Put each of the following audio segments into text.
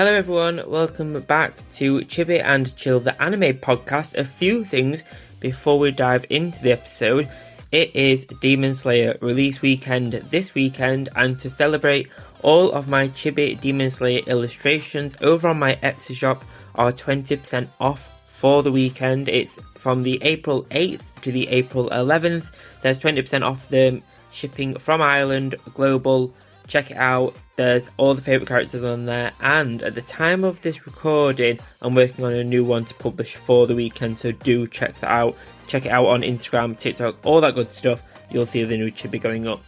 Hello everyone, welcome back to Chibi and Chill, the anime podcast. A few things before we dive into the episode. It is Demon Slayer release weekend this weekend, and to celebrate, all of my Chibi Demon Slayer illustrations over on my Etsy shop are 20% off for the weekend. It's from the April 8th to the April 11th. There's 20% off them, shipping from Ireland, global. Check it out. There's all the favourite characters on there, and at the time of this recording, I'm working on a new one to publish for the weekend, so do check that out. Check it out on Instagram, TikTok, all that good stuff. You'll see the new Chibi going up.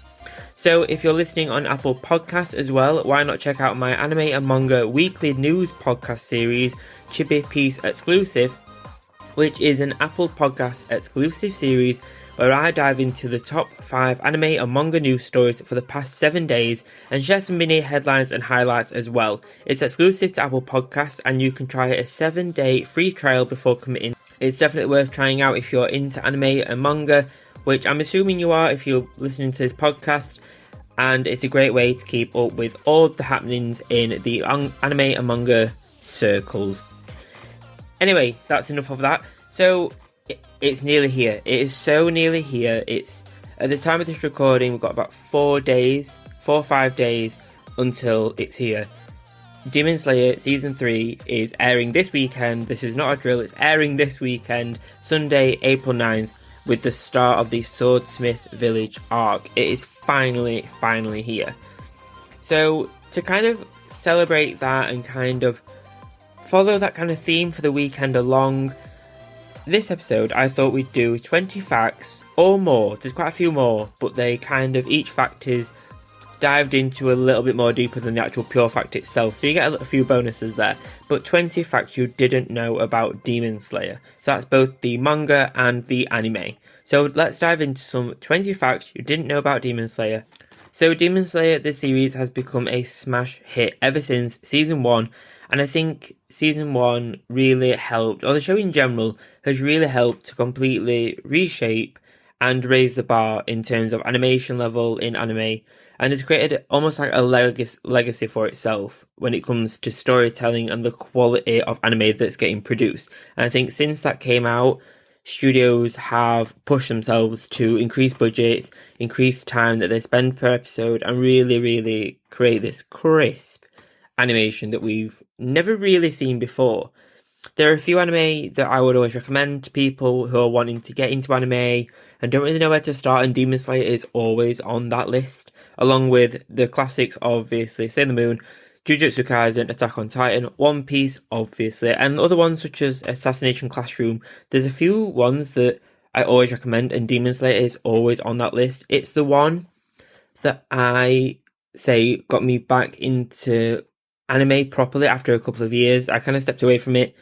So if you're listening on Apple Podcasts as well, why not check out my anime and manga weekly news podcast series, Chibi Piece Exclusive, which is an Apple Podcast exclusive series where I dive into the top 5 anime and manga news stories for the past 7 days and share some mini headlines and highlights as well. It's exclusive to Apple Podcasts, and you can try a 7-day free trial before committing. It's definitely worth trying out if you're into anime and manga, which I'm assuming you are if you're listening to this podcast, and it's a great way to keep up with all the happenings in the anime and manga circles. Anyway, that's enough of that. So it's nearly here. It is so nearly here. It's at the time of this recording, we've got about 4 or 5 days until it's here. Demon Slayer Season 3 is airing this weekend. This is not a drill, it's airing this weekend, Sunday, April 9th, with the start of the Swordsmith Village arc. It is finally here. So, to kind of celebrate that and kind of follow that kind of theme for the weekend along, this episode I thought we'd do 20 facts or more. There's quite a few more, but they kind of, each fact is dived into a little bit more deeper than the actual pure fact itself, so you get a few bonuses there. But 20 facts you didn't know about Demon Slayer. So that's both the manga and the anime. So let's dive into some 20 facts you didn't know about Demon Slayer. So Demon Slayer, the series, has become a smash hit ever since Season 1. And I think Season 1 really helped, or the show in general, has really helped to completely reshape and raise the bar in terms of animation level in anime. And it's created almost like a legacy for itself when it comes to storytelling and the quality of anime that's getting produced. And I think since that came out, studios have pushed themselves to increase budgets, increase time that they spend per episode, and really create this crisp animation that we've never really seen before. There are a few anime that I would always recommend to people who are wanting to get into anime and don't really know where to start, and Demon Slayer is always on that list, along with the classics, obviously, Sailor Moon, Jujutsu Kaisen, Attack on Titan, One Piece, obviously, and other ones such as Assassination Classroom. There's a few ones that I always recommend, and Demon Slayer is always on that list. It's the one that I say got me back into anime properly after a couple of years. I kind of stepped away from it,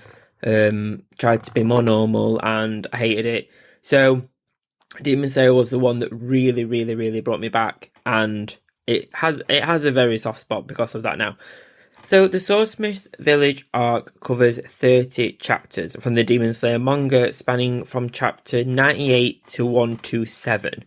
tried to be more normal, and I hated it. So Demon Slayer was the one that really brought me back, and it has a very soft spot because of that now. So the Swordsmith Village arc covers 30 chapters from the Demon Slayer manga, spanning from chapter 98 to 127.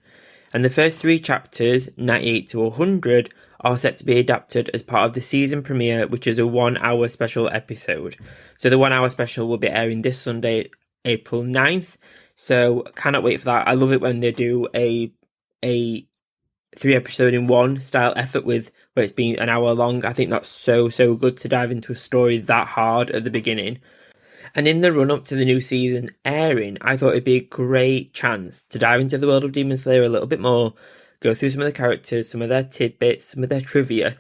And the first 3 chapters, 98 to 100, are set to be adapted as part of the season premiere, which is a 1-hour special episode. So the 1-hour special will be airing this Sunday, April 9th. So cannot wait for that. I love it when they do a 3-episode-in-1 style effort with where it's been an hour long. I think that's so good to dive into a story that hard at the beginning. And in the run-up to the new season airing, I thought it'd be a great chance to dive into the world of Demon Slayer a little bit more, go through some of the characters, some of their tidbits, some of their trivia.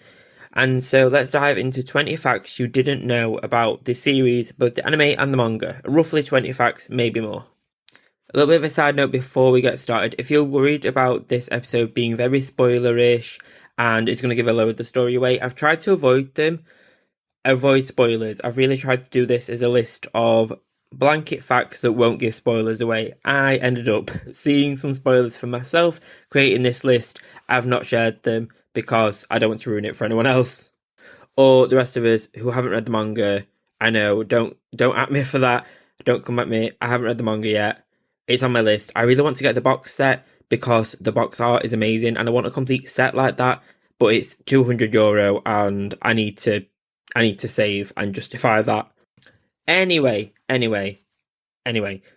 And so let's dive into 20 facts you didn't know about this series, both the anime and the manga. Roughly 20 facts, maybe more. A little bit of a side note before we get started. If you're worried about this episode being very spoilerish and it's going to give a load of the story away, I've tried to avoid them. Avoid spoilers. I've really tried to do this as a list of blanket facts that won't give spoilers away. I ended up seeing some spoilers for myself, creating this list. I've not shared them because I don't want to ruin it for anyone else. Or the rest of us who haven't read the manga. I know, don't at me for that. Don't come at me. I haven't read the manga yet. It's on my list. I really want to get the box set because the box art is amazing and I want a complete set like that, but it's €200 and I need to I need to save and justify that. Anyway.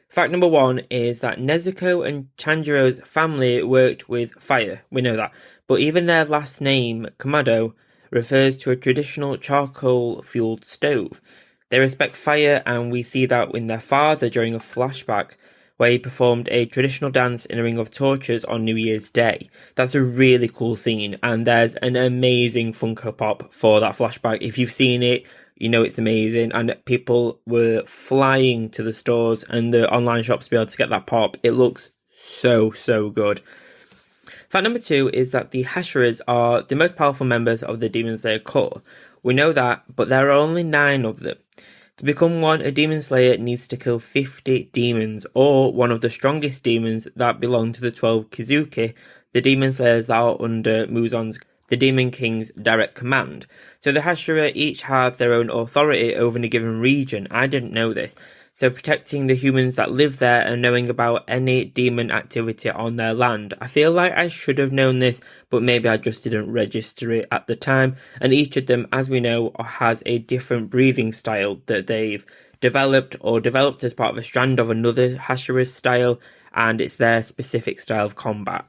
Fact number 1 is that Nezuko and Tanjiro's family worked with fire. We know that. But even their last name, Kamado, refers to a traditional charcoal-fueled stove. They respect fire, and we see that in their father during a flashback where he performed a traditional dance in a ring of torches on New Year's Day. That's a really cool scene, and there's an amazing Funko Pop for that flashback. If you've seen it, you know it's amazing, and people were flying to the stores and the online shops to be able to get that pop. It looks so good. Fact number 2 is that the Hashiras are the most powerful members of the Demon Slayer Corps. We know that, but there are only 9 of them. To become one, a Demon Slayer needs to kill 50 demons, or one of the strongest demons that belong to the 12 Kizuki, the Demon Slayers that are under Muzan's, the Demon King's, direct command. So the Hashira each have their own authority over a given region. I didn't know this. So protecting the humans that live there and knowing about any demon activity on their land. I feel like I should have known this, but maybe I just didn't register it at the time. And each of them, as we know, has a different breathing style that they've developed as part of a strand of another Hashira's style, and it's their specific style of combat.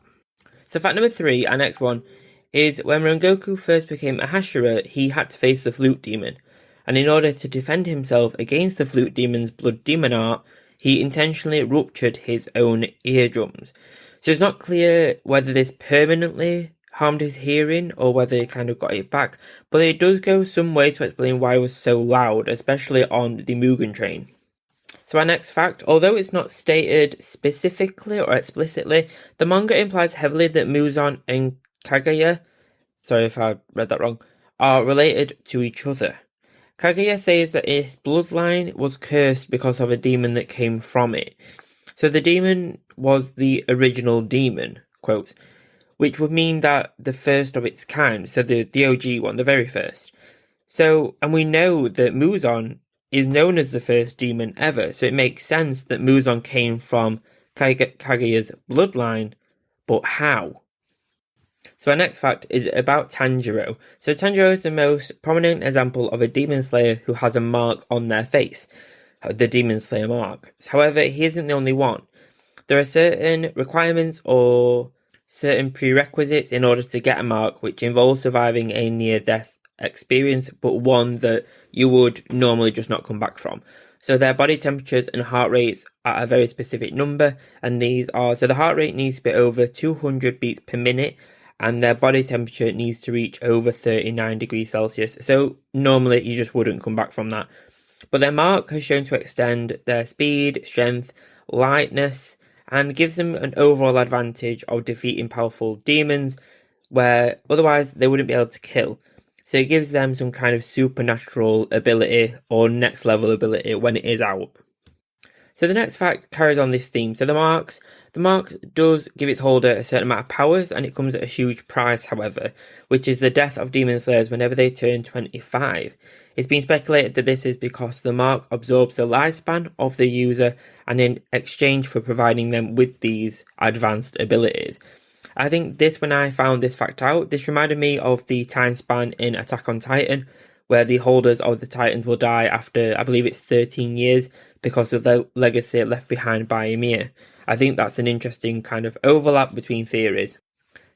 So fact number 3, our next one, is when Rengoku first became a Hashira, he had to face the Flute Demon. And in order to defend himself against the Flute Demon's blood demon art, he intentionally ruptured his own eardrums. So it's not clear whether this permanently harmed his hearing or whether he kind of got it back, but it does go some way to explain why it was so loud, especially on the Mugen train. So our next fact, although it's not stated specifically or explicitly, the manga implies heavily that Muzan and Kaguya, sorry if I read that wrong, are related to each other. Kaguya says that its bloodline was cursed because of a demon that came from it. So the demon was the original demon, quote, which would mean that the first of its kind, so the OG one, the very first. So, and we know that Muzan is known as the first demon ever, so it makes sense that Muzan came from Kaguya's bloodline, but how? So our next fact is about Tanjiro. So Tanjiro is the most prominent example of a Demon Slayer who has a mark on their face, the Demon Slayer mark. However, he isn't the only one. There are certain requirements or certain prerequisites in order to get a mark, which involves surviving a near-death experience, but one that you would normally just not come back from. So their body temperatures and heart rates are a very specific number, and these are, so the heart rate needs to be over 200 beats per minute, and their body temperature needs to reach over 39 degrees Celsius. So normally you just wouldn't come back from that. But their mark has shown to extend their speed, strength, lightness, and gives them an overall advantage of defeating powerful demons, where otherwise they wouldn't be able to kill. So it gives them some kind of supernatural ability or next level ability when it is out. So the next fact carries on this theme. So the mark does give its holder a certain amount of powers, and it comes at a huge price, however, which is the death of Demon Slayers whenever they turn 25. It's been speculated that this is because the mark absorbs the lifespan of the user, and in exchange for providing them with these advanced abilities. I think when I found this fact out, this reminded me of the time span in Attack on Titan, where the holders of the Titans will die after, I believe it's 13 years, because of the legacy left behind by Ymir. I think that's an interesting kind of overlap between theories.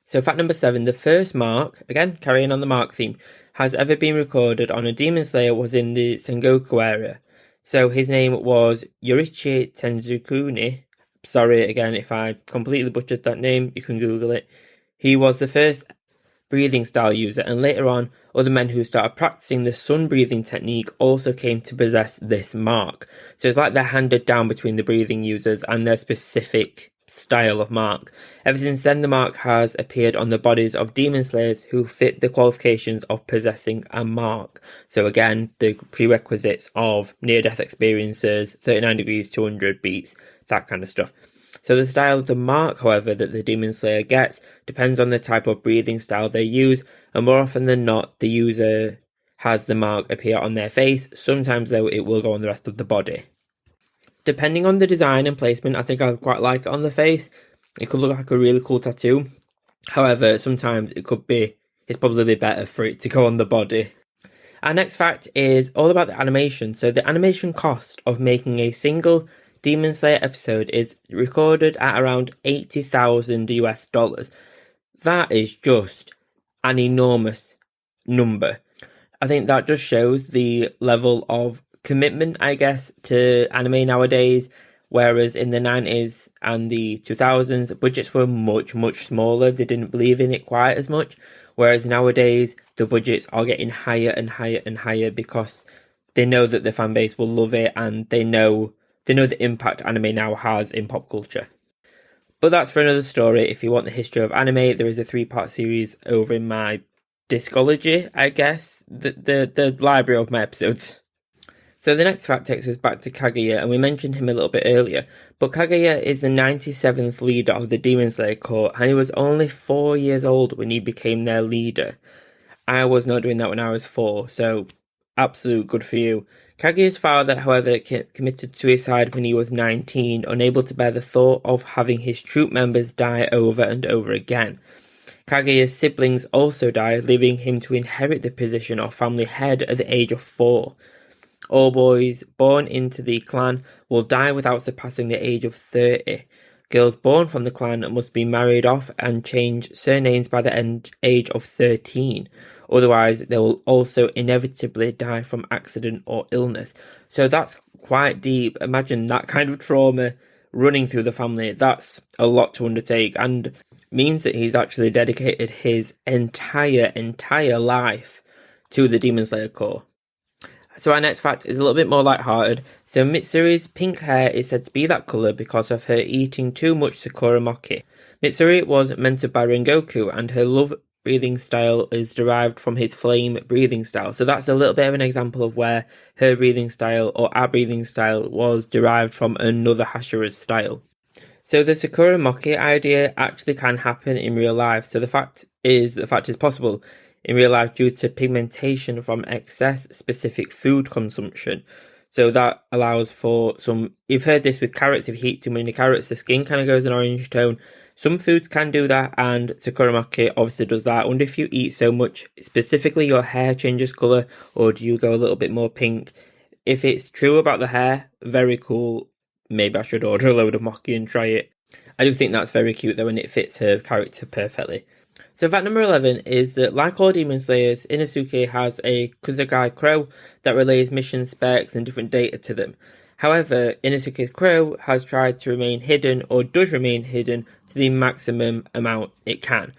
So fact number 7, the first mark, again carrying on the mark theme, has ever been recorded on a Demon Slayer was in the Sengoku area. So his name was Yorichi Tenzukuni. Sorry again if I completely butchered that name, you can Google it. He was the first breathing style user, and later on, other men who started practicing the sun breathing technique also came to possess this mark. So it's like they're handed down between the breathing users and their specific style of mark. Ever since then, the mark has appeared on the bodies of demon slayers who fit the qualifications of possessing a mark. So again, the prerequisites of near-death experiences, 39 degrees, 200 beats, that kind of stuff. So the style of the mark, however, that the Demon Slayer gets depends on the type of breathing style they use, and more often than not, the user has the mark appear on their face. Sometimes, though, it will go on the rest of the body. Depending on the design and placement, I think I quite like it on the face. It could look like a really cool tattoo. However, sometimes it's probably better for it to go on the body. Our next fact is all about the animation. So the animation cost of making a single Demon Slayer episode is recorded at around $80,000. That is just an enormous number. I think that just shows the level of commitment, I guess, to anime nowadays. Whereas in the 90s and the 2000s, budgets were much, much smaller. They didn't believe in it quite as much. Whereas nowadays, the budgets are getting higher and higher and higher because they know that the fan base will love it, and they know the impact anime now has in pop culture. But that's for another story. If you want the history of anime, there is a 3-part series over in my discology, I guess, the library of my episodes. So the next fact takes us back to Kaguya, and we mentioned him a little bit earlier, but Kaguya is the 97th leader of the Demon Slayer Corps, and he was only 4 years old when he became their leader. I was not doing that when I was 4, so absolute good for you. Kaguya's father, however, committed suicide when he was 19, unable to bear the thought of having his troop members die over and over again. Kaguya's siblings also died, leaving him to inherit the position of family head at the age of 4. All boys born into the clan will die without surpassing the age of 30. Girls born from the clan must be married off and change surnames by the age of 13. Otherwise, they will also inevitably die from accident or illness. So that's quite deep. Imagine that kind of trauma running through the family. That's a lot to undertake, and means that he's actually dedicated his entire life to the Demon Slayer Corps. So our next fact is a little bit more lighthearted. So Mitsuri's pink hair is said to be that colour because of her eating too much Sakura Mochi. Mitsuri was mentored by Rengoku, and her love breathing style is derived from his flame breathing style. So that's a little bit of an example of where her breathing style, or our breathing style, was derived from another Hashira's style. So the Sakura Mochi idea actually can happen in real life. So the fact is possible in real life due to pigmentation from excess specific food consumption. So that allows for some, you've heard this with carrots, if you eat too many carrots, the skin kind of goes an orange tone. Some foods can do that, and Sakura Mochi obviously does that. I wonder if you eat so much, specifically your hair changes colour, or do you go a little bit more pink? If it's true about the hair, very cool. Maybe I should order a load of Mochi and try it. I do think that's very cute though, and it fits her character perfectly. So fact number 11 is that, like all Demon Slayers, Inosuke has a Kuzugai crow that relays mission specs and different data to them. However, Inosuke's crow has tried to remain hidden, or does remain hidden, to the maximum amount it can.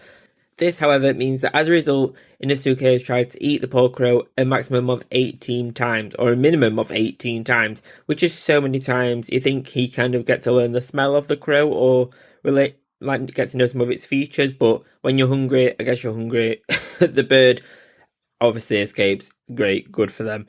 This, however, means that as a result, Inosuke has tried to eat the poor crow a maximum of 18 times, or a minimum of 18 times, which is so many times. You think he kind of gets to learn the smell of the crow, or get to know some of its features, but when you're hungry, I guess you're hungry. The bird obviously escapes. Great, good for them.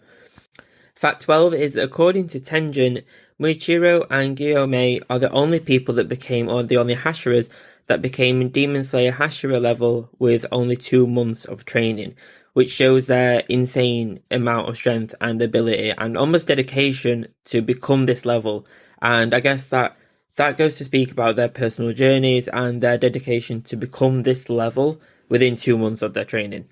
Fact 12 is that according to Tenjin, Muichiro and Gyomei are the only people that became, or the only Hashiras that became Demon Slayer Hashira level with only 2 months of training, which shows their insane amount of strength and ability and almost dedication to become this level. And I guess that goes to speak about their personal journeys and their dedication to become this level within 2 months of their training.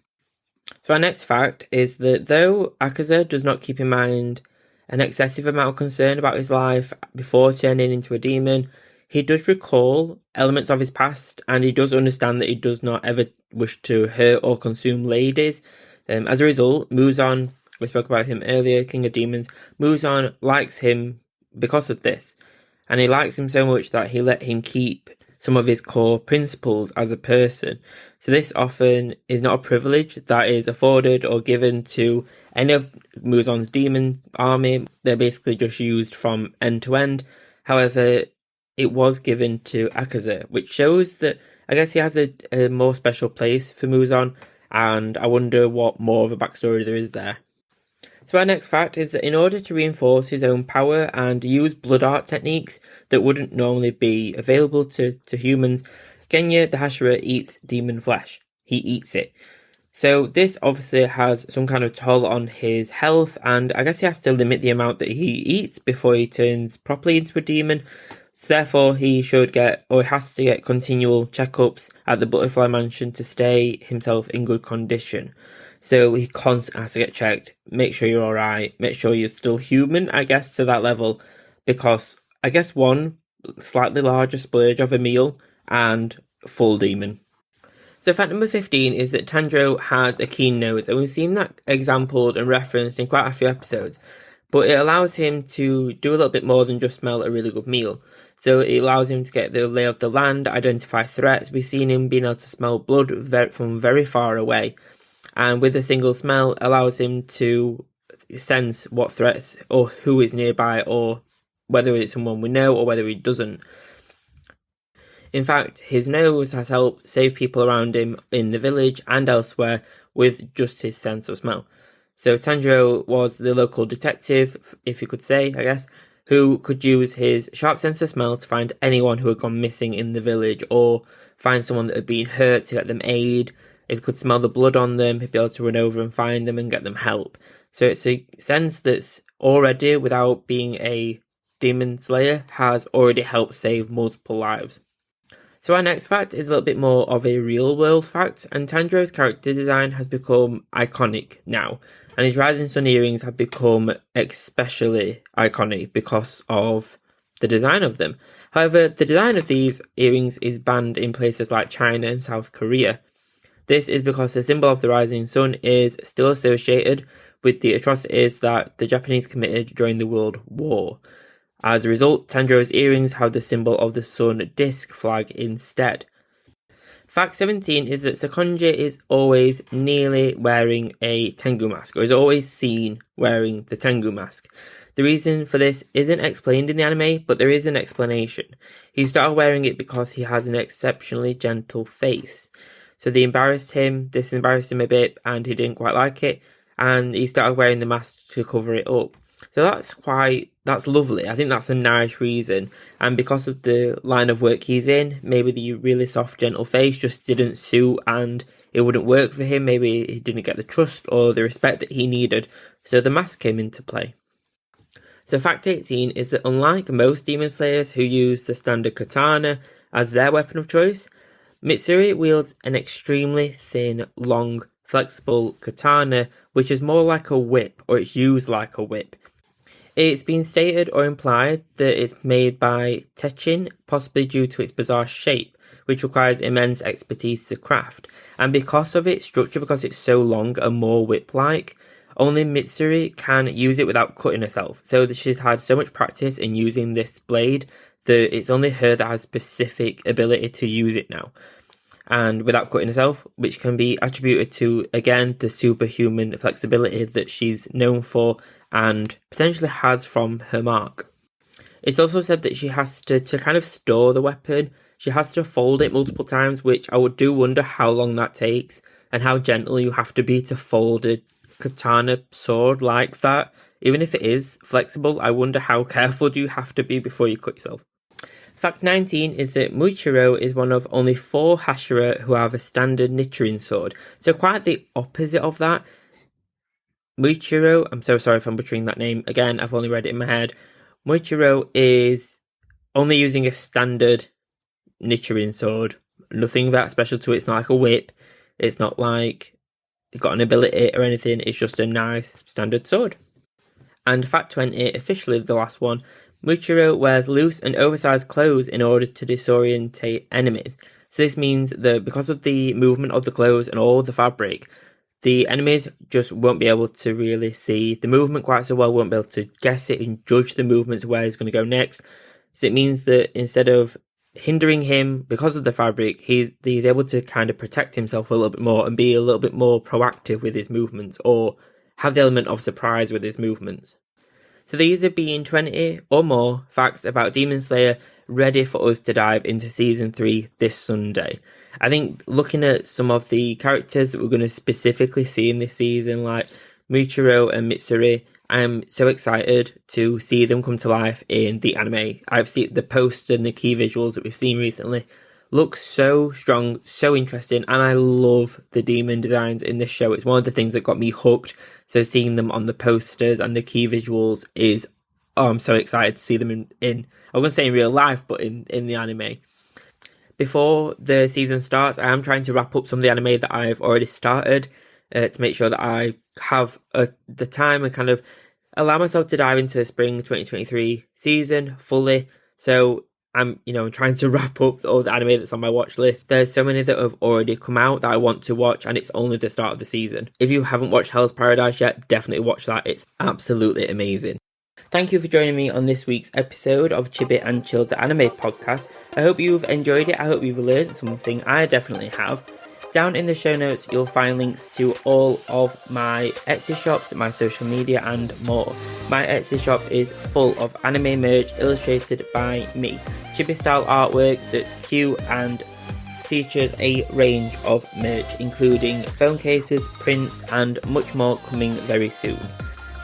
So our next fact is that though Akaza does not keep in mind an excessive amount of concern about his life before turning into a demon, he does recall elements of his past, and he does understand that he does not ever wish to hurt or consume ladies. As a result, Muzan, we spoke about him earlier, King of Demons, Muzan likes him because of this. And he likes him so much that he let him keep some of his core principles as a person. So this often is not a privilege that is afforded or given to any of Muzan's demon army. They're basically just used from end to end. However, it was given to Akaza, which shows that I guess he has a more special place for Muzan, and I wonder what more of a backstory there is there. So our next fact is that in order to reinforce his own power and use blood art techniques that wouldn't normally be available to humans, Genya the Hashira eats demon flesh. He eats it. So this obviously has some kind of toll on his health, and I guess he has to limit the amount that he eats before he turns properly into a demon. So therefore he has to get continual checkups at the Butterfly Mansion to stay himself in good condition. So he constantly has to get checked, make sure you're alright, make sure you're still human, I guess, to that level. Because, I guess, one, slightly larger splurge of a meal, and full demon. So fact number 15 is that Tanjiro has a keen nose, and we've seen that exampled and referenced in quite a few episodes. But it allows him to do a little bit more than just smell a really good meal. So it allows him to get the lay of the land, identify threats. We've seen him being able to smell blood from very far away. And with a single smell, allows him to sense what threats or who is nearby, or whether it's someone we know or whether he doesn't. In fact, his nose has helped save people around him in the village and elsewhere with just his sense of smell. So Tanjiro was the local detective, if you could say, I guess, who could use his sharp sense of smell to find anyone who had gone missing in the village, or find someone that had been hurt to get them aid. If he could smell the blood on them, he'd be able to run over and find them and get them help. So it's a sense that's already, without being a demon slayer, has already helped save multiple lives. So our next fact is a little bit more of a real world fact, and Tanjiro's character design has become iconic now, and his Rising Sun earrings have become especially iconic because of the design of them. However, the design of these earrings is banned in places like China and South Korea. This is because the symbol of the Rising Sun is still associated with the atrocities that the Japanese committed during the World War. As a result, Tanjiro's earrings have the symbol of the sun disc flag instead. Fact 17 is that Sakonji is always nearly wearing a Tengu mask, or is always seen wearing the Tengu mask. The reason for this isn't explained in the anime, but there is an explanation. He started wearing it because he has an exceptionally gentle face. So this embarrassed him a bit, and he didn't quite like it, and he started wearing the mask to cover it up. So that's lovely. I think that's a nice reason. And because of the line of work he's in, maybe the really soft, gentle face just didn't suit and it wouldn't work for him. Maybe he didn't get the trust or the respect that he needed. So the mask came into play. So fact 18 is that unlike most demon slayers who use the standard katana as their weapon of choice, Mitsuri wields an extremely thin, long, flexible katana, which is more like a whip, or it's used like a whip. It's been stated or implied that it's made by Techin, possibly due to its bizarre shape, which requires immense expertise to craft. And because of its structure, because it's so long and more whip-like, only Mitsuri can use it without cutting herself. So she's had so much practice in using this blade that it's only her that has specific ability to use it now. And without cutting herself, which can be attributed to, again, the superhuman flexibility that she's known for and potentially has from her mark. It's also said that she has to kind of store the weapon. She has to fold it multiple times, which I do wonder how long that takes and how gentle you have to be to fold a katana sword like that. Even if it is flexible, I wonder how careful do you have to be before you cut yourself. Fact 19 is that Muichiro is one of only 4 Hashira who have a standard Nichirin sword. So quite the opposite of that. Muichiro, I'm so sorry if I'm butchering that name. Again, I've only read it in my head. Muichiro is only using a standard Nichirin sword. Nothing that special to it. It's not like a whip. It's not like it's got an ability or anything. It's just a nice standard sword. And fact 20, officially the last one, Muichiro wears loose and oversized clothes in order to disorientate enemies. So this means that because of the movement of the clothes and all the fabric, the enemies just won't be able to really see the movement quite so well, won't be able to guess it and judge the movements where he's going to go next. So it means that instead of hindering him because of the fabric, he's able to kind of protect himself a little bit more and be a little bit more proactive with his movements, or have the element of surprise with his movements. So these have been 20 or more facts about Demon Slayer ready for us to dive into Season 3 this Sunday. I think looking at some of the characters that we're going to specifically see in this season, like Muichiro and Mitsuri, I'm so excited to see them come to life in the anime. I've seen the poster and the key visuals that we've seen recently. Look so strong, so interesting, and I love the demon designs in this show. It's one of the things that got me hooked. So seeing them on the posters and the key visuals is, I'm so excited to see them in I wouldn't say in real life, but in the anime. Before the season starts, I am trying to wrap up some of the anime that I've already started. to make sure that I have the time and kind of allow myself to dive into the spring 2023 season fully. So I'm trying to wrap up all the anime that's on my watch list. There's so many that have already come out that I want to watch, and it's only the start of the season. If you haven't watched Hell's Paradise yet, definitely watch that. It's absolutely amazing. Thank you for joining me on this week's episode of Chibi and Chill, the anime podcast. I hope you've enjoyed it. I hope you've learned something. I definitely have. Down in the show notes, you'll find links to all of my Etsy shops, my social media, and more. My Etsy shop is full of anime merch illustrated by me. Chibi style artwork that's cute and features a range of merch, including phone cases, prints, and much more coming very soon.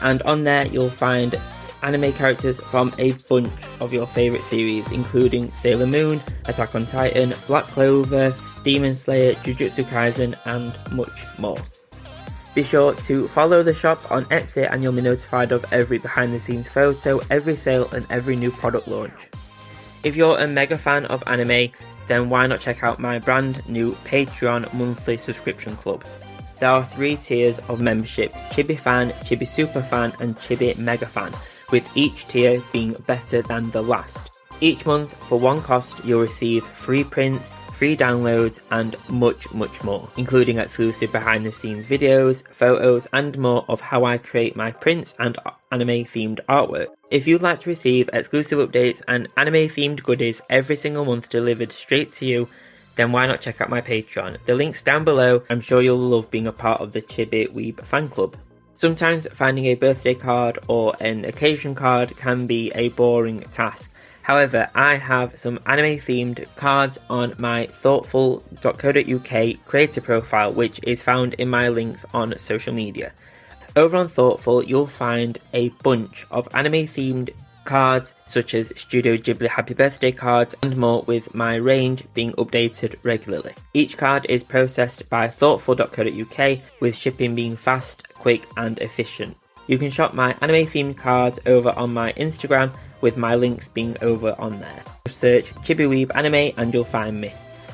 And on there, you'll find anime characters from a bunch of your favourite series, including Sailor Moon, Attack on Titan, Black Clover, Demon Slayer, Jujutsu Kaisen, and much more. Be sure to follow the shop on Etsy and you'll be notified of every behind the scenes photo, every sale, and every new product launch. If you're a mega fan of anime, then why not check out my brand new Patreon monthly subscription club. There are 3 tiers of membership: Chibi Fan, Chibi Super Fan, and Chibi Mega Fan, with each tier being better than the last. Each month, for one cost, you'll receive free prints, free downloads, and much more, including exclusive behind the scenes videos, photos, and more of how I create my prints and anime themed artwork. If you'd like to receive exclusive updates and anime themed goodies every single month delivered straight to you, then why not check out my Patreon? The link's down below. I'm sure you'll love being a part of the Chibi Weeb fan club. Sometimes finding a birthday card or an occasion card can be a boring task. However, I have some anime-themed cards on my Thortful.co.uk creator profile, which is found in my links on social media. Over on Thortful, you'll find a bunch of anime-themed cards, such as Studio Ghibli Happy Birthday cards, and more, with my range being updated regularly. Each card is processed by Thortful.co.uk, with shipping being fast, quick, and efficient. You can shop my anime-themed cards over on my Instagram, with my links being over on there. Just search Chibiweeb Anime and you'll find me.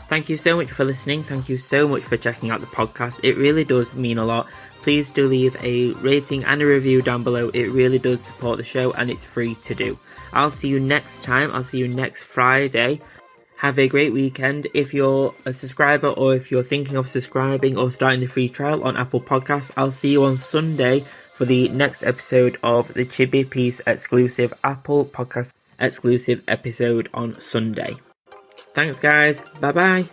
Thank you so much for listening. Thank you so much for checking out the podcast. It really does mean a lot. Please do leave a rating and a review down below. It really does support the show and it's free to do. I'll see you next time. I'll see you next Friday. Have a great weekend. If you're a subscriber or if you're thinking of subscribing or starting the free trial on Apple Podcasts, I'll see you on Sunday for the next episode of the Chibi Piece exclusive Apple Podcast exclusive episode on Sunday. Thanks guys, bye bye.